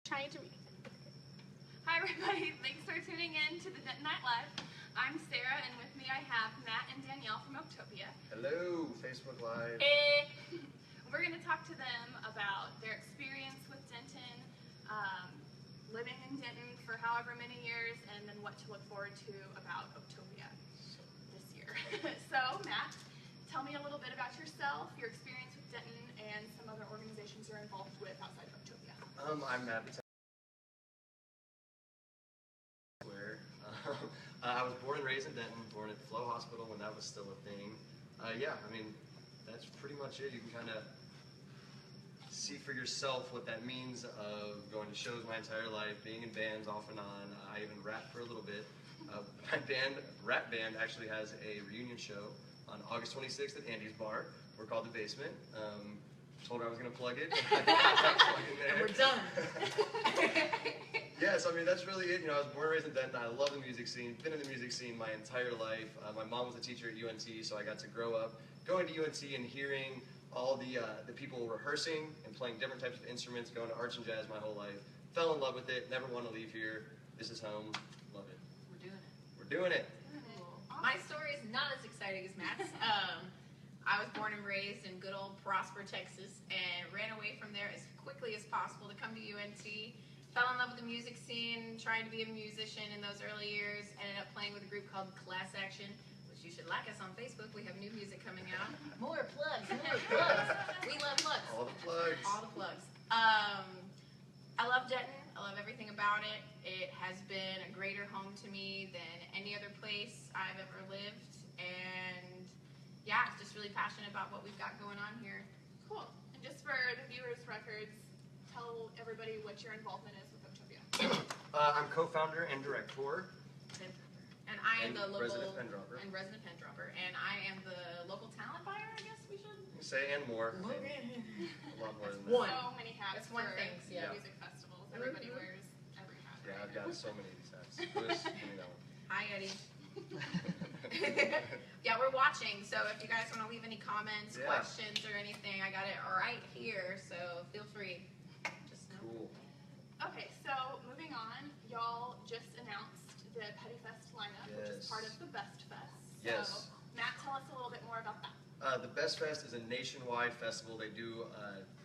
Trying to read. Hi everybody, thanks for tuning in to the Dentonite Live. I'm Sarah, and with me I have Matt and Danielle from Oaktopia. Hello, Facebook Live. Hey! We're going to talk to them about their experience with Denton, living in Denton for however many years, and then what to look forward to about Oaktopia this year. So, Matt, tell me a little bit about yourself, your experience with Denton, and some other organizations you're involved with outside of Oaktopia. I'm Matt Battaglia. I was born and raised in Denton, born at Flow Hospital when that was still a thing. Yeah, I mean, that's pretty much it. You can kind of see for yourself what that means of going to shows my entire life, being in bands off and on. I even rapped for a little bit. My rap band, actually has a reunion show on August 26th at Andy's Bar. We're called The Basement. Told her I was going to plug it. And we're done. Yes, I mean, that's really it. You know, I was born and raised in Denton. I love the music scene. Been in the music scene my entire life. My mom was a teacher at UNT, so I got to grow up going to UNT and hearing all the people rehearsing and playing different types of instruments, going to arts and jazz my whole life. Fell in love with it. Never want to leave here. This is home. Love it. We're doing it. We're doing it. My story is not as exciting as Matt's. I was born and raised in good old Prosper, Texas, and ran away from there as quickly as possible to come to UNT. Fell in love with the music scene, trying to be a musician in those early years. Ended up playing with a group called Class Action, which you should like us on Facebook. We have new music coming out. More plugs, more plugs. We love plugs. All the plugs. All the plugs. I love Denton. I love everything about it. It has been a greater home to me than any other place I've ever lived. And yeah, just really passionate about what we've got going on here. Cool. And just for the viewers' records, tell everybody what your involvement is with Oaktopia. I'm co-founder and director. And I am the local resident pen dropper. And I am the local talent buyer, I guess we should Say and more. A lot more than that. One. So many hats That's one for thing, yeah. music festivals. Everybody wears every hat. Yeah, right? I've got so many of these hats. Louis, give me that one. Hi, Eddie. Yeah, we're watching, so if you guys want to leave any comments, Yeah. questions, or anything, I got it right here, so feel free. Just know. Cool. Okay, so moving on, y'all just announced the Petty Fest lineup, which is Yes. part of the Best Fest. So, Yes. Matt, tell us a little bit more about that. The Best Fest is a nationwide festival. They do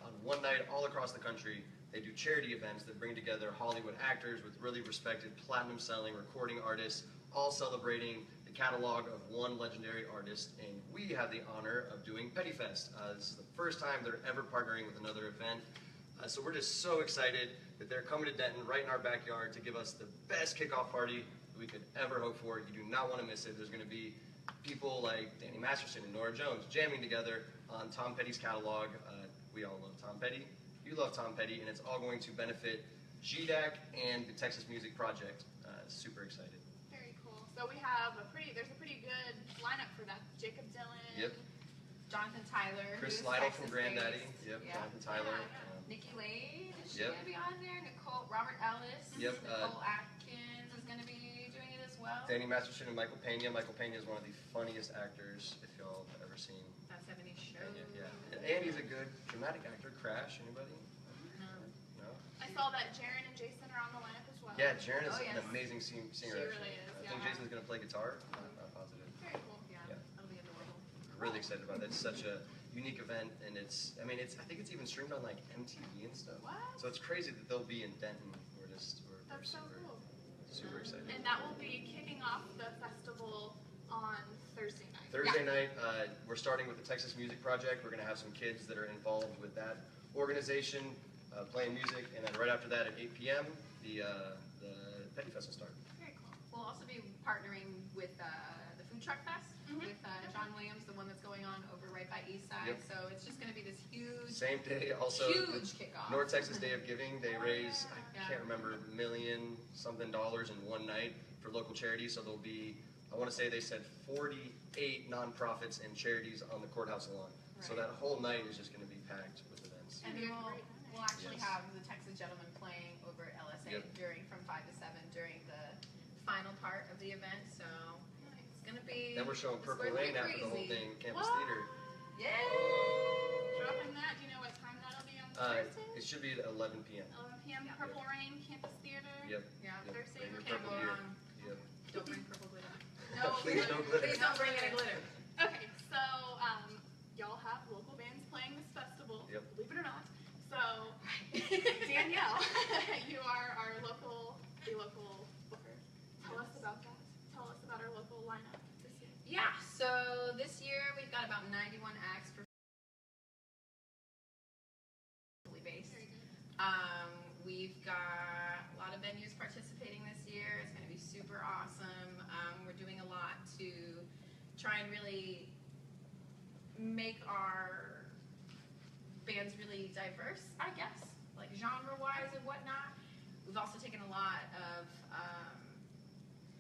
on one night all across the country. They do charity events that bring together Hollywood actors with really respected platinum-selling recording artists, all celebrating the catalog of one legendary artist. And we have the honor of doing Petty Fest. This is the first time they're ever partnering with another event. So we're just so excited that they're coming to Denton right in our backyard to give us the best kickoff party we could ever hope for. You do not want to miss it. There's going to be people like Danny Masterson and Nora Jones jamming together on Tom Petty's catalog. We all love Tom Petty. You love Tom Petty, and it's all going to benefit GDAC and the Texas Music Project. Super excited. Very cool. So there's a pretty good lineup for that. Jacob Dylan. Yep. Jonathan Tyler. Chris who's Lytle from Texas-based. Granddaddy. Yep. Yeah. Jonathan Tyler. Nikki Lade, is she Yep. going to be on there? Robert Ellis. Yep, Nicole Atkins is going to be doing it as well. Danny Masterson and Michael Pena. Michael Pena is one of the funniest actors, if y'all have ever seen. That's 70 show. Pena, yeah. And Andy's a good dramatic actor. Crash, anybody? No? I saw that Jaren and Jason are on the lineup as well. Yeah, Jaren is Oh, yes. an amazing singer. She actually. really is, I think yeah. Jason's going to play guitar. Not positive. Very cool. Yeah, Yeah. that'll be adorable. Really excited about it. It's such a unique event, and I think it's even streamed on like MTV and stuff. What? So it's crazy that they'll be in Denton. We're That's so cool. super excited. And that will be kicking off the festival on Thursday night. Thursday night, we're starting with the Texas Music Project. We're going to have some kids that are involved with that organization playing music, and then right after that at 8 p.m. the Petty Fest will start. Very cool. We'll also be partnering with the Food Truck Fest Mhm. with John Williams, the one that's going on over right by Eastside. Yep. So it's just going to be this huge, Same day, also huge kickoff. North Texas Day of Giving. They raise, Yeah. I can't remember, $1 something in one night for local charities. So there'll be, I want to say they said 48 nonprofits and charities on the courthouse lawn. So Right. that whole night is just going to be packed with events. And It'll be then a we'll, great night. we'll actually Yes. have the Texas Gentlemen playing over at LSA Yep. from 5 to 7 during the final part of the event. So it's going to be. Then we're showing it's Purple going to be Rain after the whole crazy. thing, Campus What? Theater. Yay! Dropping that. Do you know what time that'll be on It Thursday? should be at 11 p.m. 11 p.m. Yeah. Purple Rain. Yep. Yeah, Yep. they're saying Bring can't your go purple gear. wrong. Yep. Don't bring purple glitter. No, Please no glitter. Please don't bring any glitter. Okay, so y'all have local bands playing this festival, Yep. believe it or not. So Danielle, you are our local booker. Tell us about that. Tell us about our local lineup this year. Yeah, so this year we've got about 91 acts based. Very good. We've got a lot of venues participating this year. It's going to be super awesome. We're doing a lot to try and really make our bands really diverse, I guess, like genre-wise and whatnot. We've also taken a lot of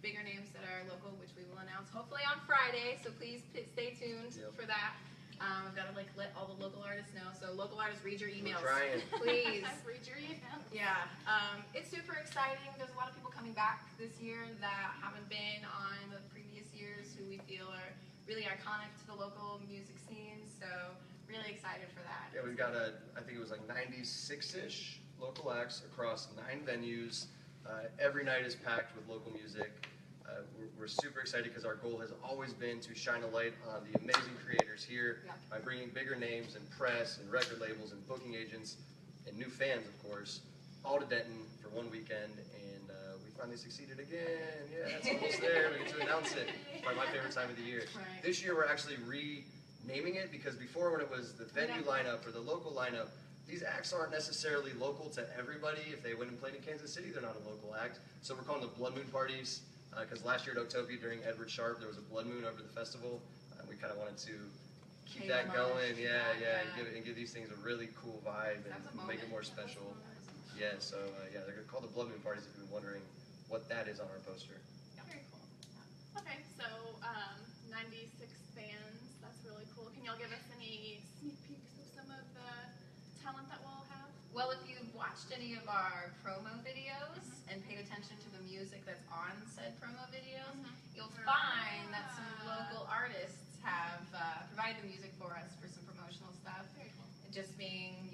bigger names that are local, which we will announce hopefully on Friday, so please stay tuned for that. I've got to let all the local artists know. So local artists, read your emails. We're trying. Please. Read your email. Yeah. It's super exciting. There's a lot of people coming back this year that haven't been on the previous years who we feel are really iconic to the local music scene. So really excited for that. Yeah, we've got I think it was like 96-ish local acts across 9 venues. Every night is packed with local music. We're super excited because our goal has always been to shine a light on the amazing creators here by bringing bigger names and press and record labels and booking agents and new fans, of course, all to Denton for one weekend. And we finally succeeded again. Yeah, it's almost there. We get to announce it. It's probably my favorite time of the year. Right. This year we're actually renaming it because before, when it was the venue lineup or the local lineup, these acts aren't necessarily local to everybody. If they went and played in Kansas City, they're not a local act. So we're calling them Blood Moon Parties. Because last year at Oaktopia during Edward Sharp, there was a blood moon over the festival. We kind of wanted to keep that going, and give these things a really cool vibe and make it more special. Yeah, so they're called the Blood Moon Parties if you've been wondering what that is on our poster. Very cool. Okay, so 96 bands. That's really cool. Can y'all give us any sneak peeks of some of the talent that we'll have? Well, if you've watched any of our promo videos and paid attention to the music that's on said promo videos, you'll find that some local artists have provided the music for us for some promotional stuff. Very cool. Just being,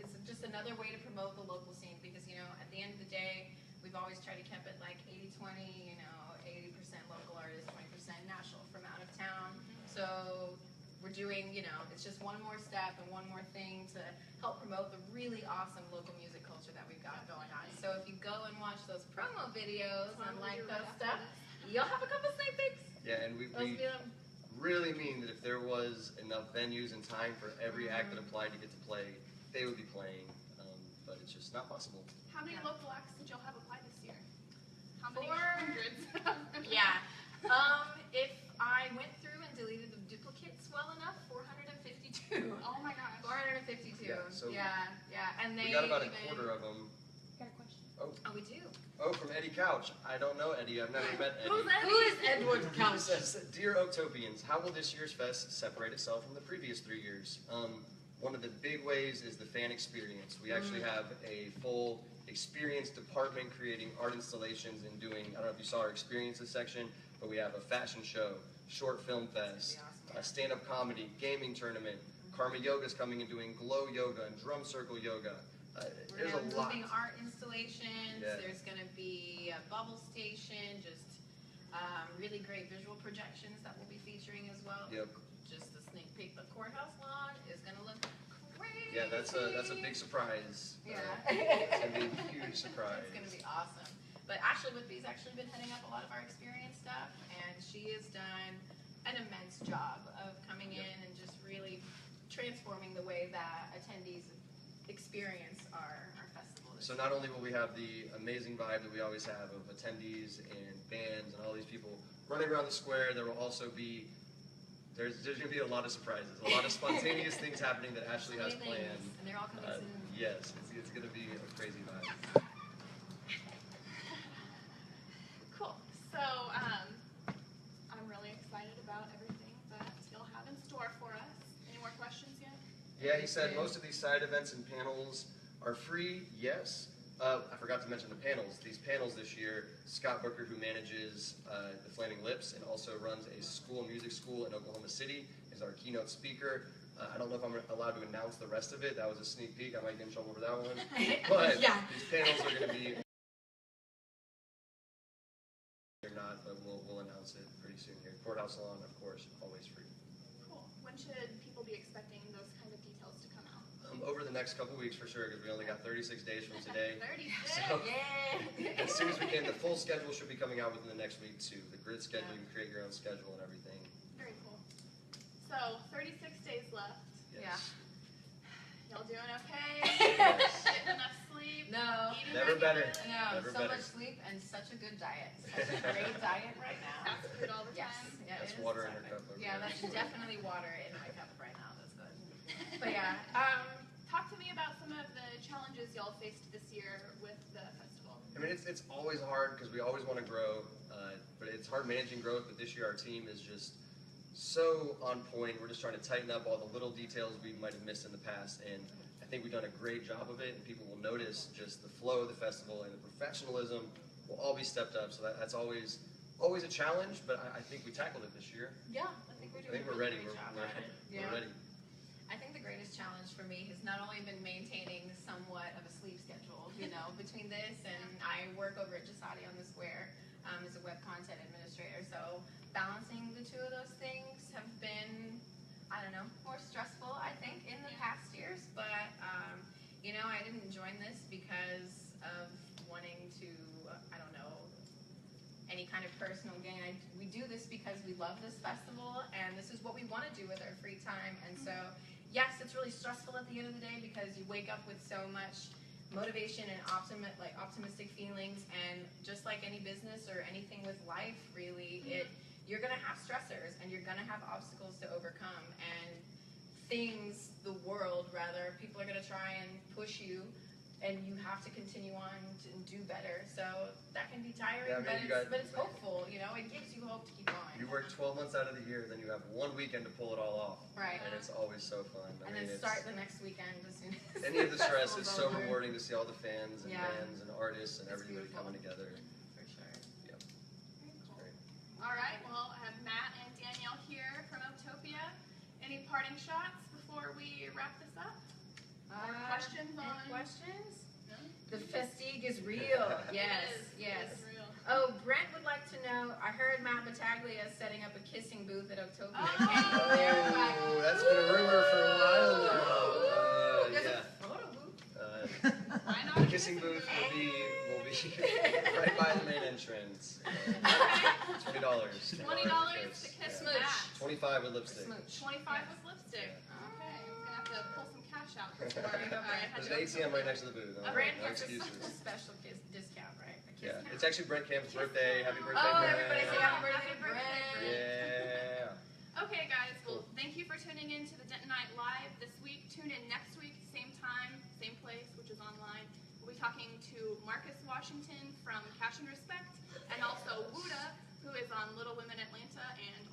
it's just another way to promote the local scene because, at the end of the day, we've always tried to keep it like 80-20, 80% local artists, 20% national from out of town. So we're doing, it's just one more step and one more thing to help promote the really awesome local music culture that we've got going on. So if you go and watch those promo videos and like those stuff, you'll have a couple sneak peeks. Yeah, and we really mean that if there was enough venues and time for every act that applied to get to play, they would be playing. But it's just not possible. How many local acts did y'all have apply this year? How many? 4. Hundreds. Yeah. If I went through and deleted the duplicates well enough, 452. Oh my gosh. 452. Yeah, so And they we got about a even, quarter of them. Got a question. Oh, we do. Oh, from Eddie Couch. I don't know Eddie. I've never met Eddie. Who is Edward He Couch? says, "Dear Oaktopians, how will this year's fest separate itself from the previous 3 years? One of the big ways is the fan experience. We actually have a full experience department creating art installations and doing, I don't know if you saw our experiences section, but we have a fashion show, short film fest, a stand-up comedy, gaming tournament. Karma Yoga's coming and doing glow yoga and drum circle yoga. We're There's going a to have lot. moving art installations. Yeah. There's going to be a bubble station, just really great visual projections that we'll be featuring as well. Yep. Just a sneak peek. The courthouse lawn is going to look crazy. Yeah, that's a big surprise. Yeah. It's going to be a huge surprise. It's going to be awesome. But Ashley Whitby's actually been heading up a lot of our experience stuff, and she has done an immense job of coming in and just really transforming the way that attendees experience our festival. So not only will we have the amazing vibe that we always have of attendees and bands and all these people running around the square, there will also be, there's going to be a lot of surprises, a lot of spontaneous things happening that Ashley has planned. And they're all coming soon. Yes, it's going to be a crazy vibe. Cool. So, I'm really excited about everything that you'll have in store for us. Any more questions yet? Yeah, he said most of these side events and panels are free. Yes. I forgot to mention the panels. These panels this year, Scott Booker, who manages the Flaming Lips and also runs a music school in Oklahoma City, is our keynote speaker. I don't know if I'm allowed to announce the rest of it. That was a sneak peek. I might get in trouble for that one. But these panels are going to be we'll announce it pretty soon here. Courthouse Lawn, of course, always free. Cool. When should people be expecting those kind of details to come out? Over the next couple weeks for sure, because we only got 36 days from today. 36. So, Yeah. as soon as we can, the full schedule should be coming out within the next week too. The grid schedule, you can create your own schedule and everything. Very cool. So 36 days left. Yes. Y'all doing okay? Yes. Getting enough sleep? No. Eating Never better. regularly? No, Never so better. much sleep and such a good diet. Such a great diet right now. Fast food all the Yes. time? Yeah, That's it is water in her perfect. cup over Yeah, there. that's definitely water in my cup right now. That's good. But yeah, Talk to me about some of the challenges y'all faced this year with the festival. I mean, it's always hard because we always want to grow, but it's hard managing growth. But this year, our team is just so on point. We're just trying to tighten up all the little details we might have missed in the past, and I think we've done a great job of it. And people will notice just the flow of the festival and the professionalism will all be stepped up. So that's always a challenge, but I think we tackled it this year. yeah, I think we're I doing think a we're really ready. great job We're at it. we're ready. I think the greatest challenge for me has not only been maintaining somewhat of a sleep schedule, between this and I work over at Jasati on the Square as a web content administrator. So balancing the two of those things have been, more stressful, I think, in the past years. But, I didn't join this because of wanting to, any kind of personal gain. We do this because we love this festival, and this is what we want to do with our free time. And so, yes, it's really stressful at the end of the day because you wake up with so much motivation and optimistic feelings. And just like any business or anything with life, really, you're going to have stressors and you're going to have obstacles to overcome. And the world, people are going to try and push you. And you have to continue on and do better. So that can be tiring, Yeah, but it's hopeful. It gives you hope to keep going. You work 12 months out of the year, then you have one weekend to pull it all off. Right. And it's always so fun. And then start the next weekend as soon as Any of the stress is festival's so over. rewarding to see all the fans and Yeah. bands and artists and It's everybody beautiful. coming together. For sure. Very It's cool. great. All right, well, I have Matt and Danielle here from Oaktopia. Any parting shots before we wrap this up? Questions any on- questions? No? The festigue is real. Yes, It is. yes. It is real. Oh, Brent would like to know, I heard Matt Battaglia is setting up a kissing booth at Oaktopia. Oh! Can you clarify? Oh, that's been a rumor for a while now. There's Yeah. a photo booth. Why not? The kissing booth will be right by the main entrance. $20. $20 to kiss Smooch. Matt. 25 with lipstick. Smooch. 25 with lipstick. Okay, I'm gonna have to pull some cash out before There you go, I Brent. head There's to an ATM right Oaktopia. next to the booth. No, Brent no gets a excuses. special discount, right? A kiss Yeah, count. it's actually Brent Camp's birthday. Happy birthday, Oh, Brent. everybody say happy birthday Happy to birthday, Brent. Yeah. Okay, guys. Well, thank you for tuning in to the Dentonite Live this week. Tune in next week, same time, same place, which is online. We'll be talking to Marcus Washington from Cash and Respect, and also Wuda, who is on Little Women Atlanta and